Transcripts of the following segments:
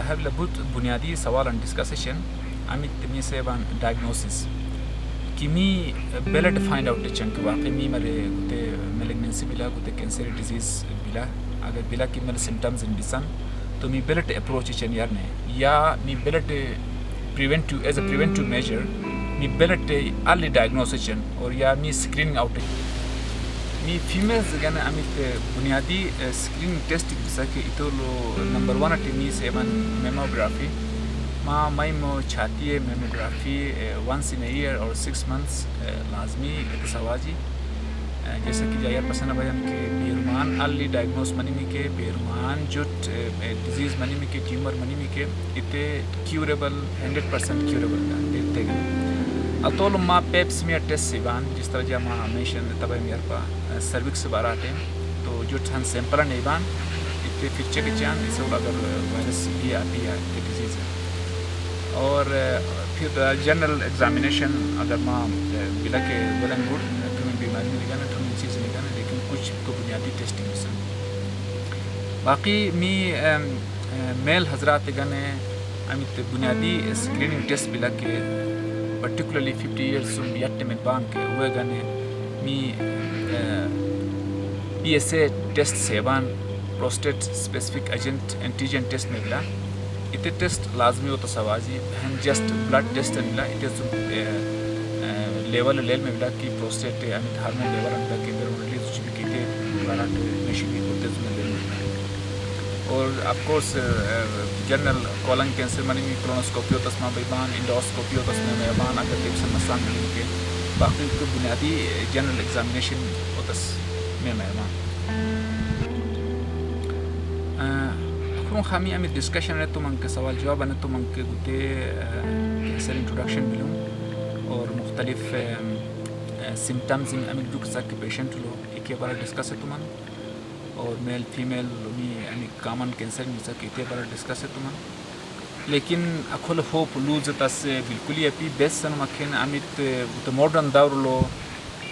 have لابد بنیادی سوال ڈسکسیشن امیت می سیبان diagnosis کی می بلڈ فائنڈ آؤٹ چنک واقعی می مرے گتے میلیگننسی بلا گتے کینسر ڈیزیز بلا اگر بلا کی مل سمٹمز ان بسن تو می بلڈ اپروچ چن یارنے یا می بلڈ preventive as a preventive measure می بلڈ ارلی ڈائگنوسیشن اور یا می اسکریننگ آؤٹ می فیمیلز گانا امیت بنیادی اسکریننگ ٹیسٹ بسا کہ اتو لو نمبر 1 اٹی می سیبان میموگرافی مائی مو چھاتی ہے mammography once in a year اور 6 months لازمی سواجی جیسا کہ جائر پسند بیان کہ بیرمان ارلی ڈائگنوس منی می کے بیرمان جوٹ ڈیزیز منی می کے ٹیومر منی می کے اتے کیوریبل 100% کیوریبل کا دیتے گا اطول ما پیپ سمیئر ٹیسٹ سیبان جس طرح جا ما ہمیشن تبای میار پا سروکس باراتے تو جو ہن سیمپل نیبان اتے پھر چیک چان اسے اگر وائرس بھی آتی ہے ڈیزیز ہے اور پھر جنرل ایگزامینیشن اگر ماں بلا کے ویل اینڈ گڈ تمہیں بیماری میں لگانا تمہیں چیز لگانا لیکن کچھ کو بنیادی ٹیسٹنگ سن باقی می میل حضرات گانے امیت بنیادی اسکریننگ ٹیسٹ بلا کے particularly 50 years sum yatte med bank we gane mi PSA test seban prostate specific agent antigen test mebla ite test lazmi hota sawaji han just blood test mebla ite level mebla ki prostate amit hormone level mebla ki release chibi kite barat machine ko test mebla اور of course general colon cancer منی می colonoscopy و تسمہ بیبان endoscopy و تسمہ میبان اگر تیب سے مسان ملیں کے باقی کو بنیادی جنرل ایگزامینیشن و تسمہ میبان اکرون خامی امی ڈسکشن رہے تو من کے سوال جواب آنے تو من کے گوتے کینسر انٹروڈکشن ملوں اور مختلف سمٹمز امی جو کسا کے پیشنٹ لو ایک بارا ڈسکس ہے تو من اور میل فیمیل یعنی کامن کینسر مثلا کیتے بارا ڈسکس ہے تمہاں لیکن اکھل ہوپ لوز تس بالکل ہی اپی بیس سن مکھن امیت وہ ماڈرن دور لو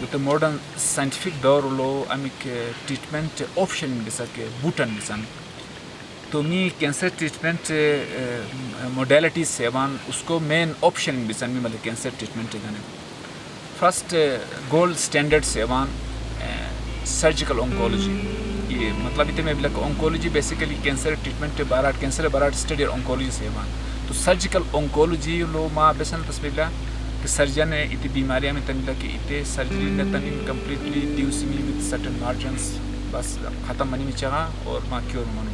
وہ ماڈرن سائنٹیفک دور لو امیک ٹریٹمنٹ آپشن بسا کے بوٹن بسن تو می کینسر ٹریٹمنٹ موڈیلٹی سیوان اس کو مین آپشن بسن می مطلب کینسر ٹریٹمنٹ گانے فرسٹ گولڈ اسٹینڈرڈ سیوان سرجیکل اونکولوجی یہ مطلب اتنے میں بلک اونکولوجی بیسیکلی کینسر ٹریٹمنٹ بارات کینسر بارات اسٹڈی اونکولوجی سے مان تو سرجیکل اونکولوجی لو ماں بیسن تصویر کہ سرجن اتنی بیماریاں میں تنگا کہ اتنے سرجری نے تنگ کمپلیٹلی ڈیوس می وتھ سرٹن مارجنس بس ختم منی میں چاہا اور ماں کیور من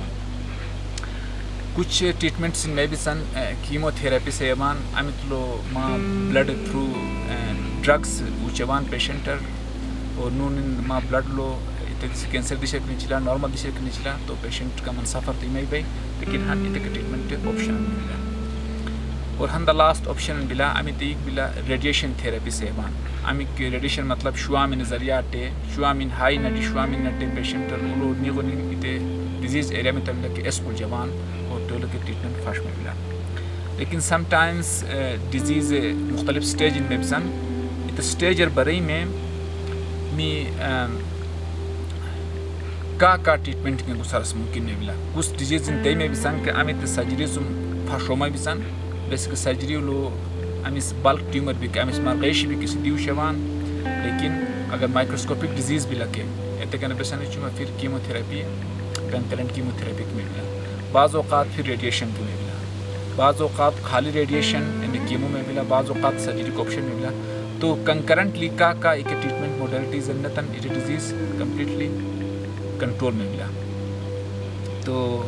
کچھ ٹریٹمنٹس میں بھی سن کیمو تھراپی سے مان امیت لو ماں بلڈ تھرو ڈرگس اوچوان پیشنٹر اور نون ماں بلڈ لو کینسر دی شکل چلا نارمل دی شکل چلا تو پیشنٹ کا من سفر تو میں بھی لیکن ہن اتنے کا ٹریٹمنٹ آپشن ملا اور ہن دا لاسٹ آپشن بلا امیت ایک بلا ریڈیشن تھراپی سے مان امیک ریڈیشن مطلب شوامن ذریعہ ٹے شوامن ہائی نٹی شوامن نٹے پیشنٹ لو نیگو اتنے ڈیزیز ایریا میں تمہیں کہ ایس کو جوان اور ٹولو کے ٹریٹمنٹ فاش میں ملا لیکن سم ٹائمز ڈیزیز مختلف سٹیج ان میں بسن ات سٹیج اور برئی میں می کا ٹریٹمنٹ میں گسارس ممکن نہیں ملا کچھ ڈیزیز ان تے میں بھی سن کہ امیت سرجری سم فاشوما بھی سن بیسک سرجری لو امیس بلک ٹیومر بھی کہ امیس مارغیش بھی کسی دیو شوان لیکن اگر مائکروسکوپک ڈیزیز بھی لگے ایتے کہنے بیسن چونگا پھر chemo therapy concurrent chemo therapy میں ملا بعض اوقات پھر ریڈیشن میں ملا بعض اوقات خالی ریڈیشن یعنی کیمو میں ملا بعض اوقات سرجری کو آپشن میں ملا تو کنکرنٹلی کا ایک ٹریٹمنٹ موڈیلٹیز انتن اٹ ڈیزیز کمپلیٹلی کنٹرول میں ملا تو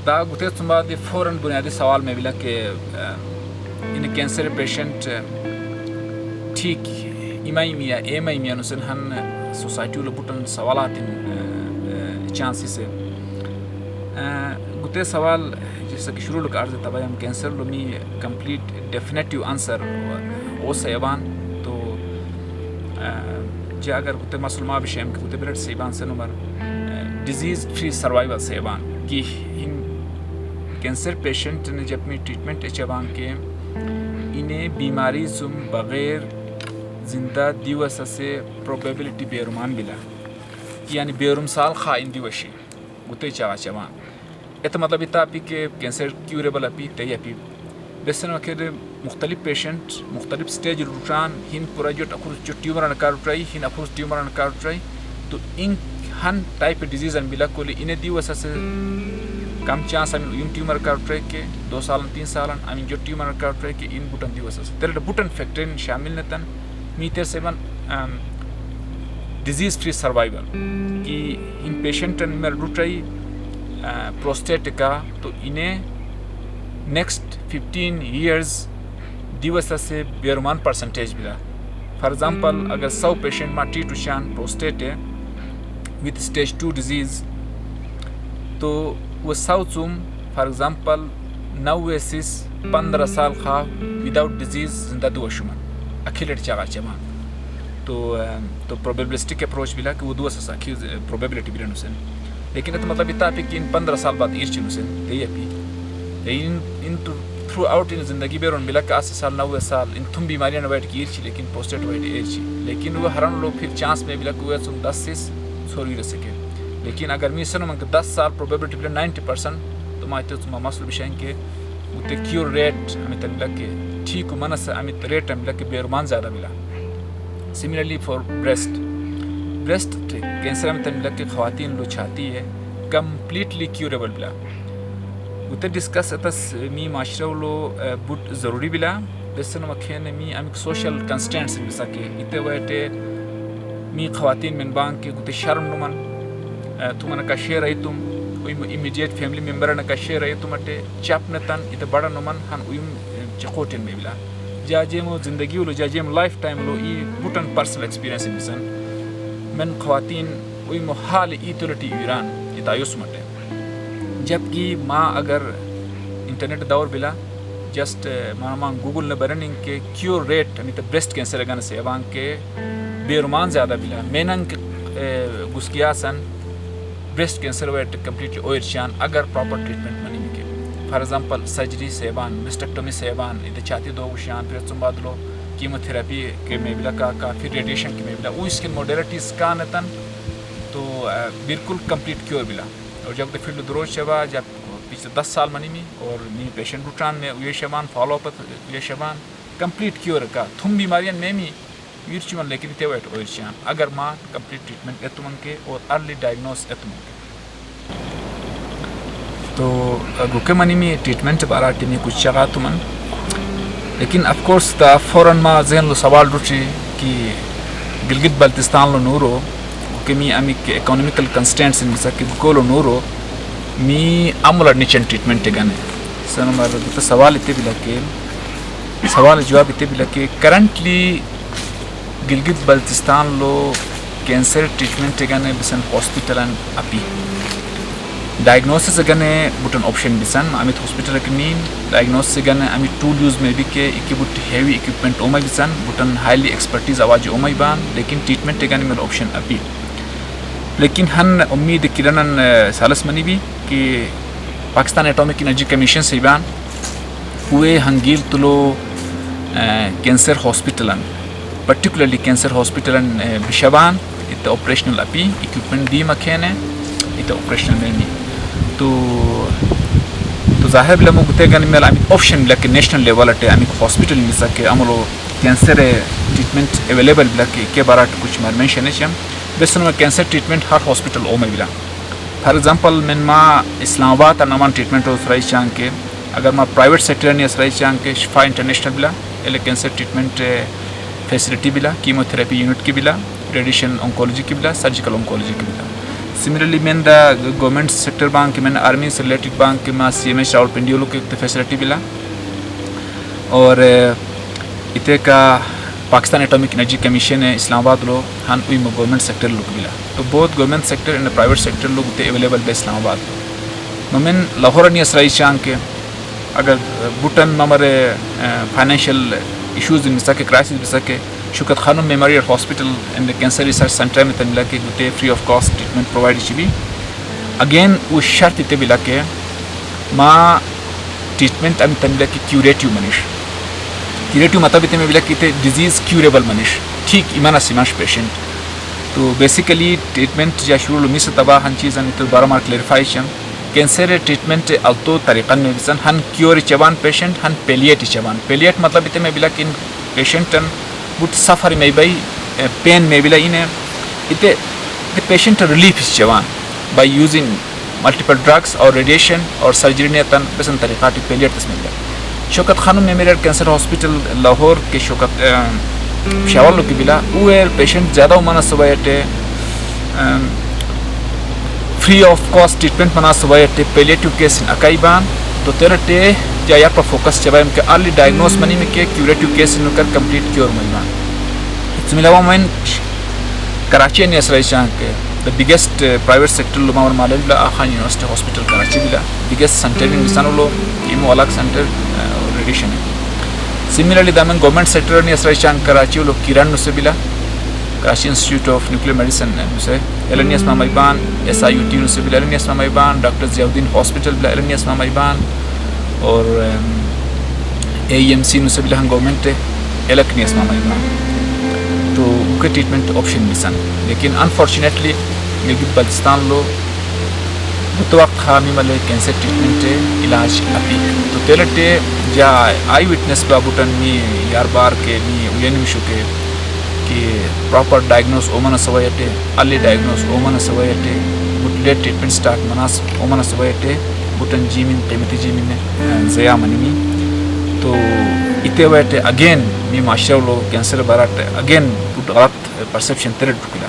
دا گتے بعد فوراً بنیادی سوال میں ملا کہ ان کینسر پیشنٹ ٹھیک ایمائی میا ایمائی میا نسن ہن سوسائٹی لو بٹن سوالات چانسی سے گتے سوال جیسا کہ شروع لکھ عرض تباہ ہم کینسر لو می کمپلیٹ ڈیفینیٹیو آنسر او سیوان تو جا اگر گتے مسلمہ بشیم کہ گتے بلڈ سیبان سے نمبر ڈیزیز فری سروائیول سیبان کہ ان کینسر پیشنٹ نے جب میں ٹریٹمنٹ اچھوان کے انہیں بیماری سم بغیر زندہ دیوسا سے پروبیبلٹی بیرمان بلا یعنی بیرم سال خائن دیوشی گتے چاوا چوان اتنا مطلب اتا پی کہ کینسر کیوریبل اپی تی اپی بسن وکر مختلف پیشنٹ مختلف سٹیج روٹان ہن پورا جو اخر جو ٹیومر ان کار ٹرائی ہن اخر ٹیومر ان کار ٹرائی تو ان ہن ٹائپ ڈیزیز ان بلا کولی ان دی وسس کم چانس ہم یم ٹیومر کار ٹرائی کے 2 سال 3 سال ہم جو ٹیومر کار ٹرائی کے ان بوٹن دی وسس تر بوٹن فیکٹر شامل نتن میتر سیون ڈیزیز فری سروائیول کہ ان پیشنٹ میں روٹرائی پروسٹیٹ کا تو انہیں نیکسٹ 15 ایئرز دی وجہ سے بیرمان پرسنٹیج ملا. فار ایگزامپل اگر 100 پیشنٹ میں ٹریٹ وشان پروسٹیٹ ہے وتھ اسٹیج 2 ڈیزیز تو وہ 100 چوم فار ایگزامپل 90 سیس 15 سال خواہ وداؤٹ ڈیزیز زندہ دو شمن اکھیلیٹ چاگا چمان تو پروبیبلسٹک اپروچ ملا کہ وہ دو اساس اکھی پروبیبلٹی بھی رہنو سن لیکن اتنا مطلب اتا پہ کہ ان 15 سال بعد ایرچ نسن تی اپی ان تھرو آؤٹ ان زندگی بیرون ملا کہ 80 سال 90 سال ان تم بیماریاں نوائٹ کی ایرچی لیکن پوسٹیٹ وائٹ ایرچی لیکن وہ ہرن لوگ پھر چانس میں ملا کہ وہ 10 سے چھوڑی رہ سکے لیکن اگر میں سنوں کہ 10 سال پروبیبلٹی ملا 90% تو میں تو مسئلہ بشائیں کہ وہ کیور ریٹ ہمیں ملا کہ ٹھیک منس ہمیں ریٹ ملا کہ بیرمان زیادہ ملا. سملرلی فار بریسٹ کینسر میں ملا کہ خواتین لو چھاتی ہے کمپلیٹلی کیوریبل بلا اتر ڈسکس اتس می معاشرہ لو بوٹ ضروری بلا بسن مکھین می امیک سوشل کنسٹینٹس بسا کہ اتے ویٹے می خواتین من بانگ کے گتے شرم نمن تو من کا شیر ہے تم امیڈیٹ فیملی ممبر نہ کا شیر ہے تم اٹے چپ نتن ات بڑا نمن ہن اویم چقوٹن میں بلا جاجم زندگی لو جاجم لائف ٹائم لو ای بوٹن پرسنل ایکسپیرینس بسن من خواتین اویم حال ای تلٹی ایران یہ آیوس مٹے جبکہ ماں اگر انٹرنیٹ دور بلا جسٹ ماں گوگل نے برننگ کے کیور ریٹ ہمیں تو بریسٹ کینسر گانا سے اوان کے بیرمان زیادہ بلا میننگ گسکیا سن بریسٹ کینسر ویٹ کمپلیٹلی اوئر شان اگر پراپر ٹریٹمنٹ منی کے فار ایگزامپل سرجری سیبان مسٹیکٹومی سیبان ادھر چھاتی دو شان پھر تم بعد لو کیمو تھراپی کے میں بلا کا پھر ریڈیشن کے میں بلا وہ اسکن موڈیلٹیز کا نتن تو بالکل کمپلیٹ کیور بلا اور جب تو فیلڈ دروش شبا جب پچھلے 10 سال منی میں اور می پیشنٹ روٹان میں یہ شبان فالو اپ یہ شبان کمپلیٹ کیور کا تم بیماریاں میں می ویرچمن لیکن تے ویٹ اویرچان اگر ماں کمپلیٹ ٹریٹمنٹ اتمن کے اور ارلی ڈائگنوس اتمن کے تو گوکے منی میں ٹریٹمنٹ بارا ٹی میں کچھ جگہ تمن لیکن اف کورس تا فوراً ماں ذہن لو سوال روچی کہ گلگت بلتستان لو نورو کہ می امی کے اکانومیکل کنسٹینٹس ان مسا کہ گولو نورو می عمل نیچن ٹریٹمنٹ گانے سن مر تو سوال اتے بلا کے سوال جواب اتے بلا کہ کرنٹلی گلگت بلتستان لو کینسر ٹریٹمنٹ گانے بسن ہاسپٹلن اپی ڈائگنوسس گانے بوٹن آپشن بسن امیت ہاسپٹل کنین ڈائگنوسس گانے امی ٹول یوز میں بھی کہ ایک بوٹ ہیوی اکوپمنٹ اومای بسن بوٹن ہائیلی ایکسپرٹیز آواز اومای بان لیکن ٹریٹمنٹ گانے میرا آپشن اپی لیکن ہن امید کرنن سالس منی بھی کہ پاکستان ایٹامک انرجی کمیشن سے بیان ہوئے ہنگیل تلو کینسر ہاسپٹلن پرٹیکولرلی کینسر ہاسپٹلن بشبان ات آپریشنل اپی اکوپمنٹ دی مکھین ہے ات آپریشنل میں نہیں تو ظاہر بلا مگتے گانے میں امی آپشن بلا کہ نیشنل لیول اٹے امی ہاسپٹل میں سکے عملو کینسر ٹریٹمنٹ اویلیبل بلا کہ بارات کچھ مینشن ہے چم بسن میں کینسر ٹریٹمنٹ ہر ہاسپٹل او میں بلا فار ایگزامپل من ماں اسلام آباد نامان ٹریٹمنٹ ہو سرائی چان کے اگر ماں پرائیویٹ سیکٹر نے سرائی چان کے شفا انٹرنیشنل بلا ایلے کینسر ٹریٹمنٹ فیسلٹی بلا کیمو تھراپی یونٹ کی بلا ریڈیشن آنکولوجی کی بلا سرجیکل آنکولوجی کی بلا سملرلی مین دا گورنمنٹ سیکٹر بانک کے مین آرمی سے ریلیٹڈ بانک کے ماں سی ایم ایچ راول پنڈیولو کی فیسلٹی بلا اور اتے کا پاکستان ایٹامک انرجی کمیشن ہے اسلام آباد لو ہن اوئی گورنمنٹ سیکٹر لوگ ملا تو بہت government sector and private sector لوگ تے اویلیبل بے اسلام آباد ممن لاہور نی اسرائی چان کے اگر بوٹن ممر فائنینشیل ایشوز ان مسا کے کرائسس مسا کے Shaukat Khanum memorial hospital and cancer research centre میں تملا کے گتے free of cost treatment provide چی بھی اگین وہ شرط تے بلا کے ماں ٹریٹمنٹ ام تملا کے کیوریٹیو منیش کیوریٹیو مطلب تے میں بلا کہ ڈیزیز کیوریبل منیش ٹھیک ایمانا سیماش پیشنٹ تو بیسیکلی ٹریٹمنٹ یا شروع می سے تباہ ہن چیزن تو بارہ مار کلیریفائی چم کینسر ٹریٹمنٹ التو طریقہ میں بسن ہن کیور چوان پیشنٹ ہن پیلیٹ چوان پیلیٹ مطلب اتنے میں بلا کہ ان پیشنٹن بٹ سفر میں بھائی پین میں بلا انہیں اتنے پیشنٹ ریلیف چوان بائی یوزنگ ملٹیپل ڈرگس اور ریڈیشن اور سرجری نے تن بسن طریقہ پیلیٹ اس میں بلا شوکت Khanum memorial cancer hospital Lahore کے شوکت پشاور کی بلا وہ پیشنٹ زیادہ منا سوائے فری آف کاسٹ ٹریٹمنٹ منا سوائے پیلیٹو کیس ان اکائیبان تو تیرٹے یا یا پر فوکس چبائے کہ ارلی ڈائگنوز منی میں کہ کیوریٹو کیس ان کر کمپلیٹ کیور ملنا اس میں لوا میں کراچی نے اس رہی چاہاں کہ the biggest private sector lo mawar malal la Khan University Hospital Karachi bila biggest center in Misano lo imo alak center radiation similarly the government sector ni asrai chan Karachi lo Kiran no se bila Karachi Institute of Nuclear Medicine no se Elanias Mamaiban SIUT no se bila Elanias Mamaiban Dr. Ziauddin Hospital bila Elanias Mamaiban اور AEMC no se bila government Elanias Mamaiban تو ان کے treatment option بھی سن لیکن unfortunately Gilgit Baltistan لو بہت وقت خامی ملے cancer treatment علاج اپی تو تیلٹے جا آئی وٹنس بابوٹن می یار بار کے می وین وشو کے کہ پراپر ڈائگنوز اومن سوائٹے ارلی ڈائگنوز اومن سوائٹے بٹ لیٹ ٹریٹمنٹ سٹارٹ مناس اومن سوائٹے بٹن جیمن قیمتی جیمن زیا منی تو ite wete again mi mashawlo cancer barat again put غلط perception ترد بكلا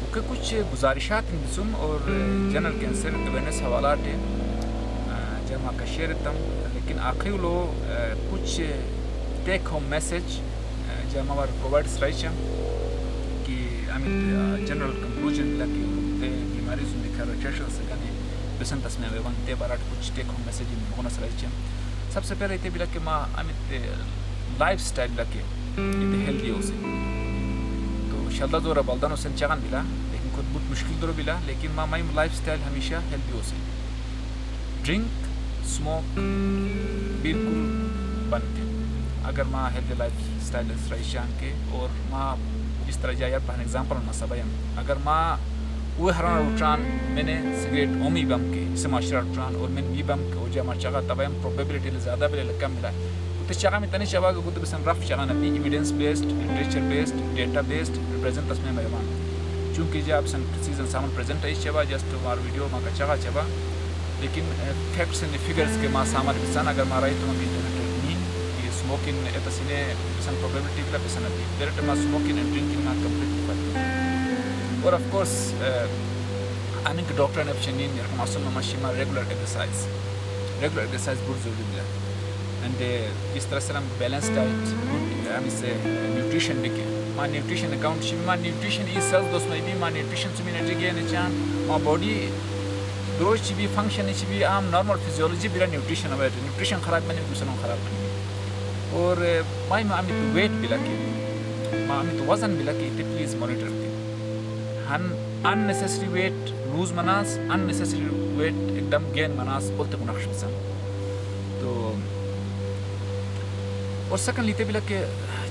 اوکے کچھ گزارشات بسم اور جنرل کینسر اویرنس حوالات جمع کا شیئر تم لیکن آخری لو کچھ ٹیک ہوم میسج جمع ور پرووائڈ سرائچا کہ جنرل کنکلوژن لکی بیماری زندگی کا ریچرشن سے بسن تسمیم وان تے بارات کچھ ٹیک ہوم میسج ہونا سرائچ سب سے پہلے تے بلا کہ ما امیت لائف سٹائل لکے تے ہیلدی ہو سے تو شلدا دورا بالدانو سن چغان بلا لیکن خود بہت مشکل دور بلا لیکن ما مایم لائف سٹائل ہمیشہ ہیلدی ہو سے ڈرنک سموک بالکل بند اگر ما ہیلدی لائف سٹائل سرائچان کے اور ما اس طرح جایا پہن ایگزامپل ما سبایم اگر ما وہ ہرانا روٹران میں نے سگریٹ اومی بم کے اسے معاشرہ روٹران اور میں بھی بم کے وجہ ہمارا چاہا تبایم پروبیبلیٹی زیادہ بلے لکم ملا تو چاہا میں تنی چاہا کہ خود بسن رف چاہا نبی evidence based literature based data based represent تسمیں میوان چونکہ جب سن سیزن سامن پریزنٹ ہے چاہا جسٹ ہمارا ویڈیو ماں کا چاہا لیکن فیکٹس اینڈ فگرز کے ماں سامان بسن اگر مارا ہی تو ہم انٹرنیٹ نہیں کہ سموکنگ اتسینے بسن پروبیبلیٹی بلا بسن ابھی بیرٹ ماں سموکنگ اینڈ ڈرنکنگ ماں کمپلیٹلی فرق اور آف کورس آنے کے ڈاکٹر نے بچنین یرکم اصل نماشی ماں ریگولر ایکسرسائز بہت ضروری ملا اینڈ اس طرح سے ہم بیلنس ڈائٹ ہمیں سے نیوٹریشن بھی کے ماں نیوٹریشن اکاؤنٹ شی ماں نیوٹریشن ای سیلز دوست میں بھی ماں نیوٹریشن سے بھی نٹی گیا نچان ماں باڈی گروش چی بھی فنکشن چی بھی عام نارمل فیزیولوجی بھی نیوٹریشن ہوئے نیوٹریشن خراب میں نے دوسروں خراب کریں اور ماں ہمیں ویٹ بھی لگے ماں ہمیں وزن بھی لگے پلیز مانیٹر کی ہن unnecessary weight lose مناس unnecessary weight ایک دم gain مناس بولتے مناقش بسن تو اور سیکنڈ لیتے بھی لکہ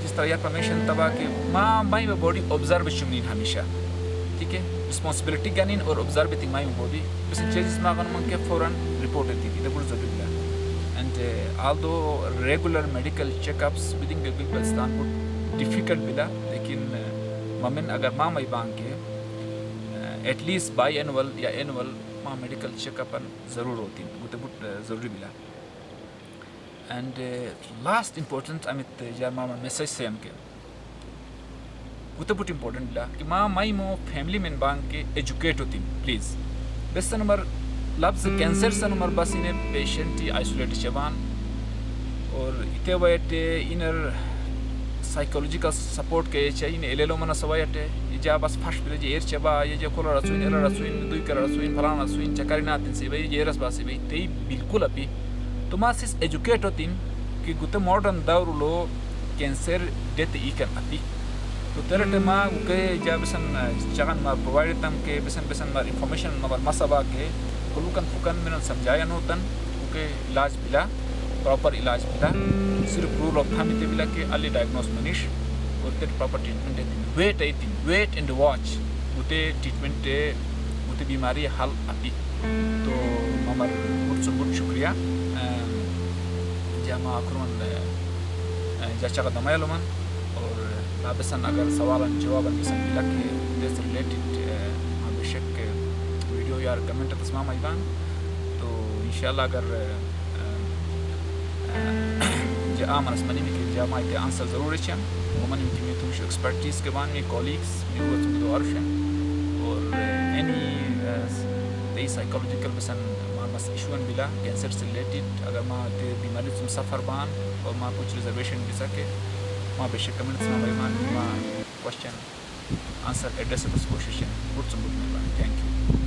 جس طرح یا پرمیشن تبا کہ مائی باڈی observe چمنین ہمیشہ ٹھیک ہے responsibility گانین اور observe بیتی مائی باڈی بس چیزز ماغن من کے فوراً رپورٹ دیتی تھی دبور ضروری بلا and although regular medical checkups within Gilgit Baltistan would difficult بلا لیکن ممن اگر مائی بان کے ایٹ لیسٹ بائی اینول یا اینول ماں میڈیکل چیک اپن ضرور ہوتی ہیں وہ تو بہت ضروری ملا اینڈ لاسٹ امپورٹنٹ امیت یا ماں میسیج سے ہم کے وہ تو بہت امپورٹنٹ ملا کہ ماں مائی مو فیملی مین بانگ کے ایجوکیٹ ہوتی ہیں پلیز بس نمبر لفظ کینسر سے نمبر بس انہیں پیشنٹ آئسولیٹ چبان اور اتے ویٹ انر سائیکولوجیکل سپورٹ کے چاہیے انہیں ایلیلو منا سوائٹے جا بس فش بلے جی ایر چبا یہ جو کھولا رسوین ایرا رسوین دوی کر رسوین فلان رسوین چکاری ناتن سی بھائی یہ رس باسی بھائی تی بالکل اپی تو ماں سیس ایجوکیٹ ہوتین کہ گوتے ماڈرن دور لو کینسر ڈیت ای کن اپی تو تیرٹ ماں گوکے جا بسن چاگن ماں پرووائڈ تم کے بسن ماں انفارمیشن ماں مسابا کے کلوکن فکن منن سمجھایا نوتن گوکے علاج بلا پراپر علاج بلا صرف رول آف تھامی تے بلا کہ ارلی ڈائگنوز منیش اور تیر پراپر ٹریٹمنٹ دیتی ویٹ اینڈ واچ ہوتے ٹریٹمنٹ ہوتے بیماری حل ابھی تو ممر بہت بہت شکریہ جامع کرون جاچا دمایا لمن اور لابسن اگر سوالا جوابا بسن بلا کہ this related بے شک ویڈیو یا کمنٹ تسمام ایبان تو انشاءاللہ اگر جا آمن اسمنی میں کہ جامع ایتے آنسر ضرور رچیم ومن يمكن میں تمشو ایکسپرٹیز کے بان میں کولیگز میں وہ تم دو عرش ہیں اور any سائیکولوجیکل بسن ماں بس ایشوان بلا کینسر سے ریلیٹڈ اگر ماں تے بیماری تم سفر بان اور ماں کچھ ریزرویشن بھی سکے ماں بے شک کمنٹس میں بیمان ماں کوشچن آنسر ایڈریس بس کوشش ہے بہت سمبوت میں بان تھینک یو